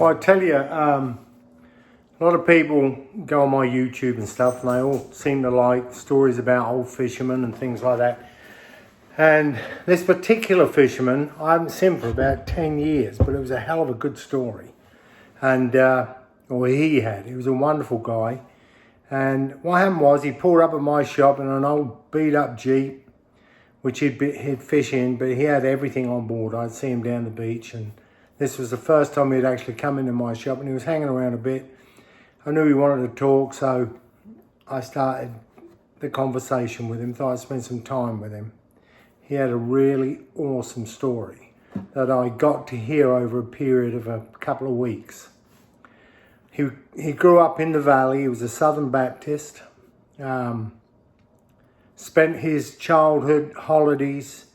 Well, I tell you, a lot of people go on my YouTube and stuff, and they all seem to like stories about old fishermen and things like that. And this particular fisherman, I haven't seen for about 10 years, but it was a hell of a good story. And, he was a wonderful guy. And what happened was he pulled up at my shop in an old beat up Jeep, which he'd fish in, but he had everything on board. I'd see him down the beach, and this was the first time he'd actually come into my shop, and he was hanging around a bit. I knew he wanted to talk, so I started the conversation with him, thought I'd spend some time with him. He had a really awesome story that I got to hear over a period of a couple of weeks. He grew up in the valley. He was a Southern Baptist. Spent his childhood holidays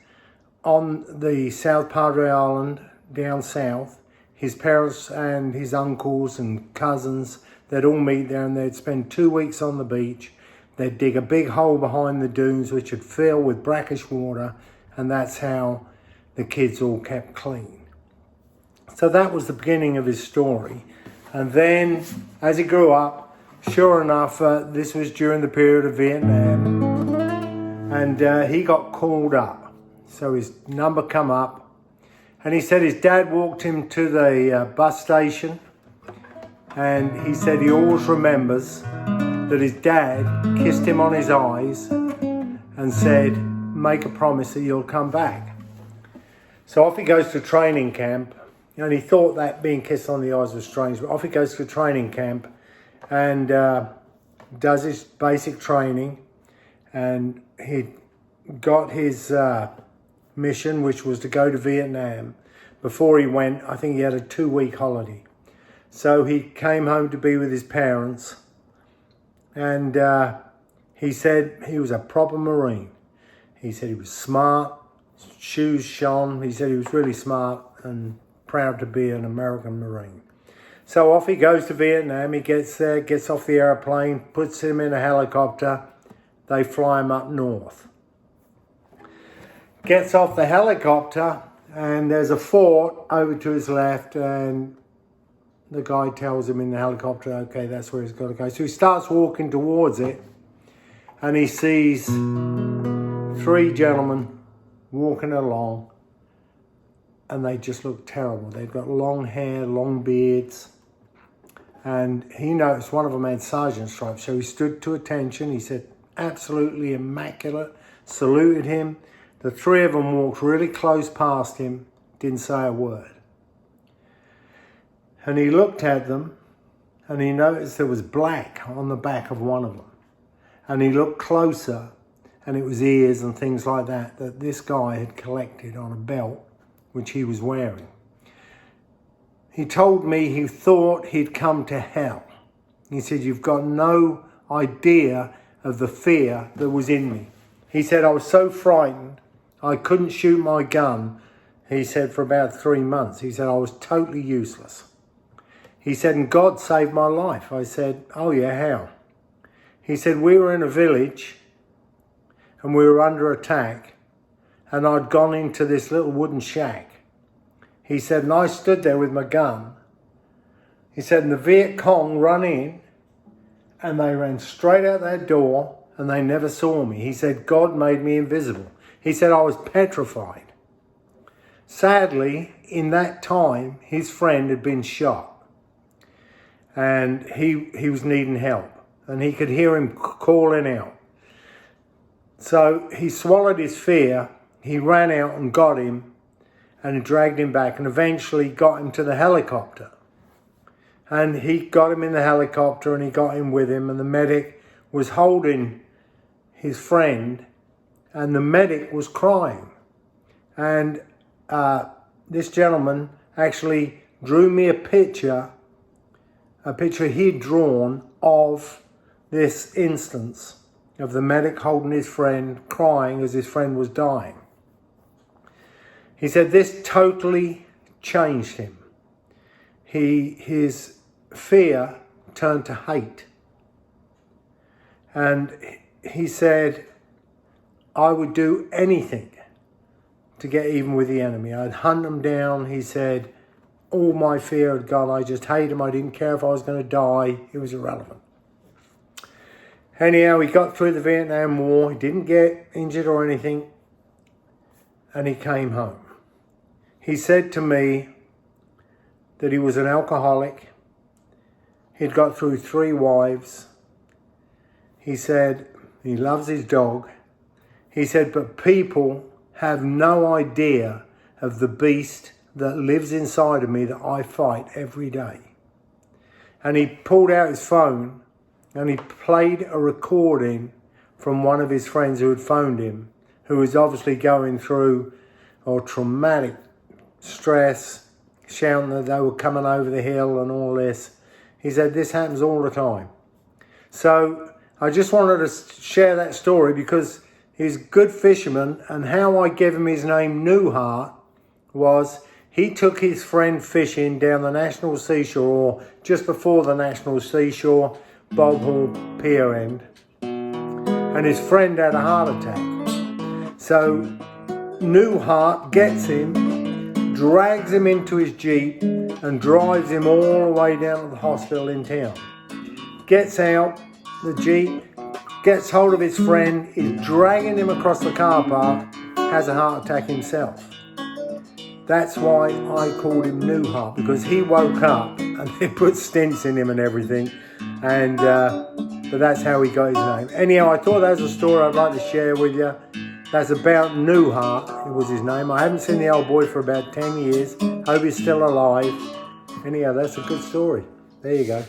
on the south part of the island, down south. His parents and his uncles and cousins, they'd all meet there and they'd spend 2 weeks on the beach. They'd dig a big hole behind the dunes which would fill with brackish water, and that's how the kids all kept clean. So that was the beginning of his story. And then as he grew up, sure enough, this was during the period of Vietnam, and he got called up. So his number come up, and he said his dad walked him to the bus station, and he said he always remembers that his dad kissed him on his eyes and said, "Make a promise that you'll come back." So off he goes to training camp, and he thought that being kissed on the eyes was strange, but off he goes to training camp and does his basic training, and he got his mission, which was to go to Vietnam. Before he went, I think he had a 2-week holiday. So he came home to be with his parents, and he said he was a proper Marine. He said he was smart, shoes shone. He said he was really smart and proud to be an American Marine. So off he goes to Vietnam. He gets there, gets off the airplane, puts him in a helicopter. They fly him up north. Gets off the helicopter, and there's a fort over to his left, and the guy tells him in the helicopter, okay, that's where he's got to go. So he starts walking towards it, and he sees 3 gentlemen walking along, and they just look terrible. They've got long hair, long beards, and he noticed one of them had sergeant stripes, so he stood to attention. He said, absolutely immaculate, saluted him. The 3 of them walked really close past him, didn't say a word. And he looked at them, and he noticed there was black on the back of one of them. And he looked closer, and it was ears and things like that this guy had collected on a belt, which he was wearing. He told me he thought he'd come to hell. He said, you've got no idea of the fear that was in me. He said, I was so frightened, I couldn't shoot my gun, he said, for about 3 months. He said, I was totally useless. He said, and God saved my life. I said, oh yeah, how? He said, we were in a village and we were under attack, and I'd gone into this little wooden shack. He said, and I stood there with my gun. He said, and the Viet Cong run in, and they ran straight out that door, and they never saw me. He said, God made me invisible. He said, I was petrified. Sadly, in that time, his friend had been shot, and he was needing help, and he could hear him calling out. So he swallowed his fear, he ran out and got him, and dragged him back, and eventually got him to the helicopter. And he got him in the helicopter, and he got him with him, and the medic was holding his friend, and the medic was crying. And this gentleman actually drew me a picture he'd drawn of this instance of the medic holding his friend, crying as his friend was dying. He said this totally changed him. His fear turned to hate. And he said, I would do anything to get even with the enemy. I'd hunt them down. He said, all my fear had gone. I just hated him. I didn't care if I was going to die. It was irrelevant. Anyhow, he got through the Vietnam War. He didn't get injured or anything. And he came home. He said to me that he was an alcoholic. He'd got through 3 wives. He said he loves his dog. He said, but people have no idea of the beast that lives inside of me that I fight every day. And he pulled out his phone and he played a recording from one of his friends who had phoned him, who was obviously going through traumatic stress, shouting that they were coming over the hill and all this. He said, this happens all the time. So I just wanted to share that story because he's a good fisherman, and how I gave him his name Newhart was he took his friend fishing down the National Seashore, or just before the National Seashore, Bog Hall Pier End, and his friend had a heart attack. So Newhart gets him, drags him into his Jeep and drives him all the way down to the hospital in town. Gets out the Jeep, gets hold of his friend, is dragging him across the car park, has a heart attack himself. That's why I called him Newhart, because he woke up and they put stints in him and everything, and but that's how he got his name. Anyhow, I thought that was a story I'd like to share with you. That's about Newhart, it was his name. I haven't seen the old boy for about 10 years. Hope he's still alive. Anyhow, that's a good story. There you go.